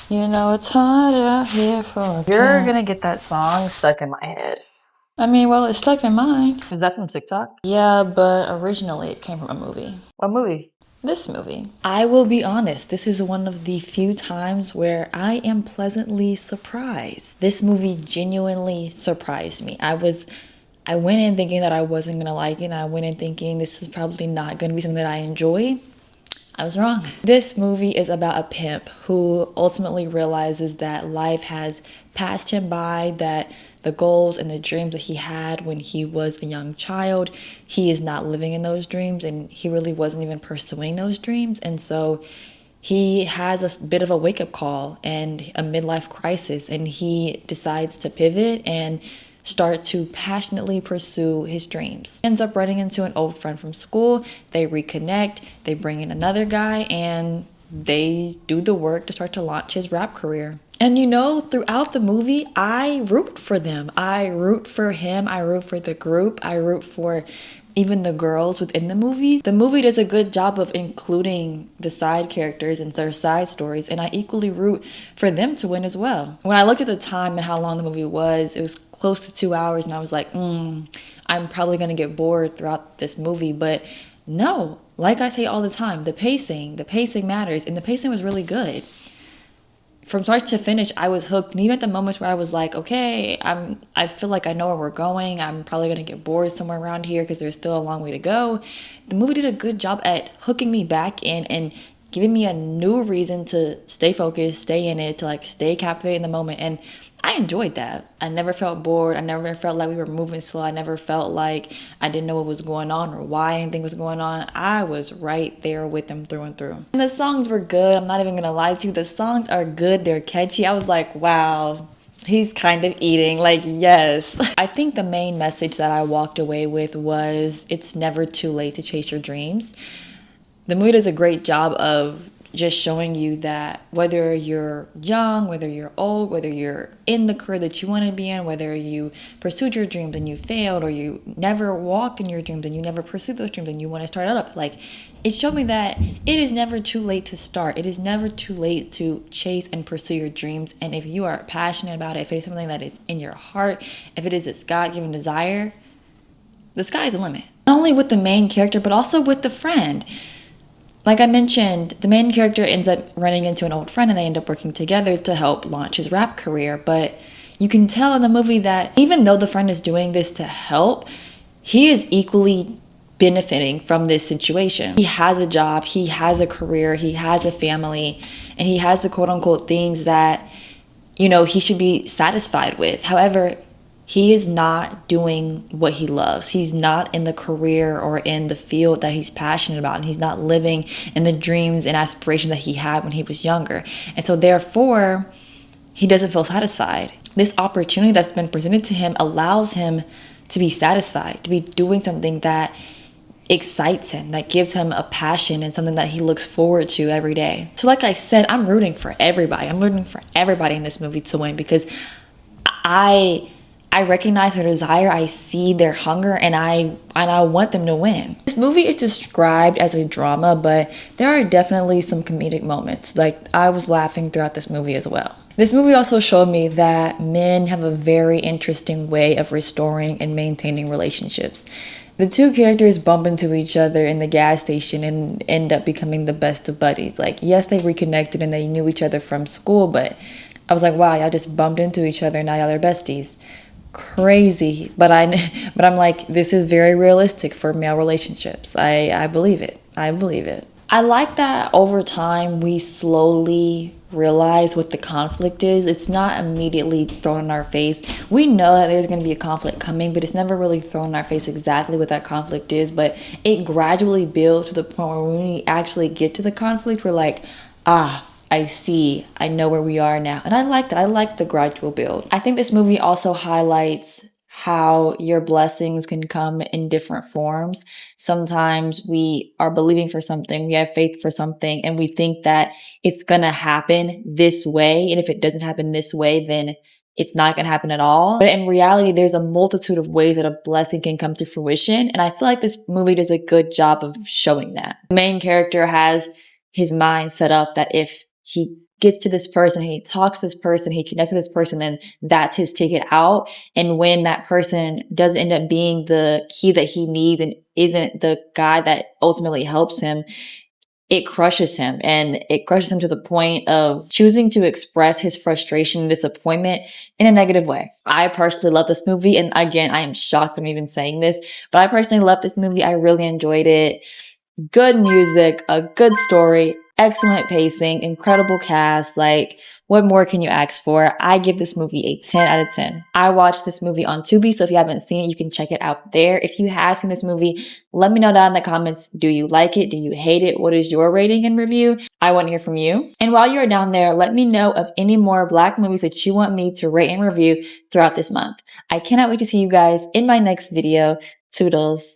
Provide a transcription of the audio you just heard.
You know it's hard out here for a You're pimp. gonna get that song stuck in my head. I mean, well, it's stuck in mine. Is that from TikTok? Yeah, but originally it came from a movie. What movie? This movie. I will be honest, this is one of the few times where I am pleasantly surprised. This movie genuinely surprised me. I went in thinking that I wasn't gonna like it, and I went in thinking this is probably not gonna be something that I enjoy. I was wrong. This movie is about a pimp who ultimately realizes that life has passed him by, that the goals and the dreams that he had when he was a young child, he is not living in those dreams, and he really wasn't even pursuing those dreams. And so he has a bit of a wake-up call and a midlife crisis, and he decides to pivot and start to passionately pursue his dreams. Ends up running into an old friend from school. They reconnect, they bring in another guy, and they do the work to start to launch his rap career. And you know, throughout the movie, I root for them. I root for him. I root for the group. I root for even the girls within the movies. The movie does a good job of including the side characters and their side stories, and I equally root for them to win as well. When I looked at the time and how long the movie was, it was close to 2 hours, and I was like, I'm probably gonna get bored throughout this movie, but no, like I say all the time, the pacing matters, and the pacing was really good. From start to finish, I was hooked. And even at the moments where I was like, okay, I feel like I know where we're going. I'm probably going to get bored somewhere around here because there's still a long way to go. The movie did a good job at hooking me back in and giving me a new reason to stay focused, stay in it, to like stay captivated in the moment. And I enjoyed that. I never felt bored. I never felt like we were moving slow. I never felt like I didn't know what was going on or why anything was going on. I was right there with them through and through. And the songs were good. I'm not even gonna lie to you. The songs are good. They're catchy. I was like, wow, he's kind of eating. Like, yes. I think the main message that I walked away with was it's never too late to chase your dreams. The movie does a great job of just showing you that whether you're young, whether you're old, whether you're in the career that you want to be in, whether you pursued your dreams and you failed, or you never walked in your dreams and you never pursued those dreams and you want to start up, like, it showed me that it is never too late to start. It is never too late to chase and pursue your dreams. And if you are passionate about it, if it is something that is in your heart, if it is this God-given desire, the sky's the limit. Not only with the main character, but also with the friend. Like I mentioned, the main character ends up running into an old friend and they end up working together to help launch his rap career. But you can tell in the movie that even though the friend is doing this to help, he is equally benefiting from this situation. He has a job, he has a career, he has a family, and he has the quote unquote things that, you know, he should be satisfied with. However, he is not doing what he loves. He's not in the career or in the field that he's passionate about, and he's not living in the dreams and aspirations that he had when he was younger. And so therefore, he doesn't feel satisfied. This opportunity that's been presented to him allows him to be satisfied, to be doing something that excites him, that gives him a passion and something that he looks forward to every day. So like I said, I'm rooting for everybody. I'm rooting for everybody in this movie to win because I recognize their desire, I see their hunger, and I want them to win. This movie is described as a drama, but there are definitely some comedic moments. Like, I was laughing throughout this movie as well. This movie also showed me that men have a very interesting way of restoring and maintaining relationships. The two characters bump into each other in the gas station and end up becoming the best of buddies. Like, yes, they reconnected and they knew each other from school, but I was like, wow, y'all just bumped into each other and now y'all are besties. Crazy, but I'm like, this is very realistic for male relationships. I believe it. I like that over time we slowly realize what the conflict is. It's not immediately thrown in our face. We know that there's going to be a conflict coming, but it's never really thrown in our face exactly what that conflict is. But it gradually builds to the point where when we actually get to the conflict, we're like, I see, I know where we are now. And I like that. I like the gradual build. I think this movie also highlights how your blessings can come in different forms. Sometimes we are believing for something, we have faith for something, and we think that it's gonna happen this way. And if it doesn't happen this way, then it's not gonna happen at all. But in reality, there's a multitude of ways that a blessing can come to fruition. And I feel like this movie does a good job of showing that. The main character has his mind set up that if he gets to this person, he talks to this person, he connects with this person, then that's his ticket out. And when that person doesn't end up being the key that he needs and isn't the guy that ultimately helps him, it crushes him, and it crushes him to the point of choosing to express his frustration and disappointment in a negative way. I personally love this movie. And again, I am shocked that I'm even saying this, but I personally love this movie. I really enjoyed it. Good music, a good story, excellent pacing, incredible cast. Like, what more can you ask for? I give this movie a 10 out of 10. I watched this movie on Tubi, so if you haven't seen it, you can check it out there. If you have seen this movie, let me know down in the comments. Do you like it? Do you hate it? What is your rating and review? I want to hear from you. And while you are down there, let me know of any more Black movies that you want me to rate and review throughout this month. I cannot wait to see you guys in my next video. Toodles.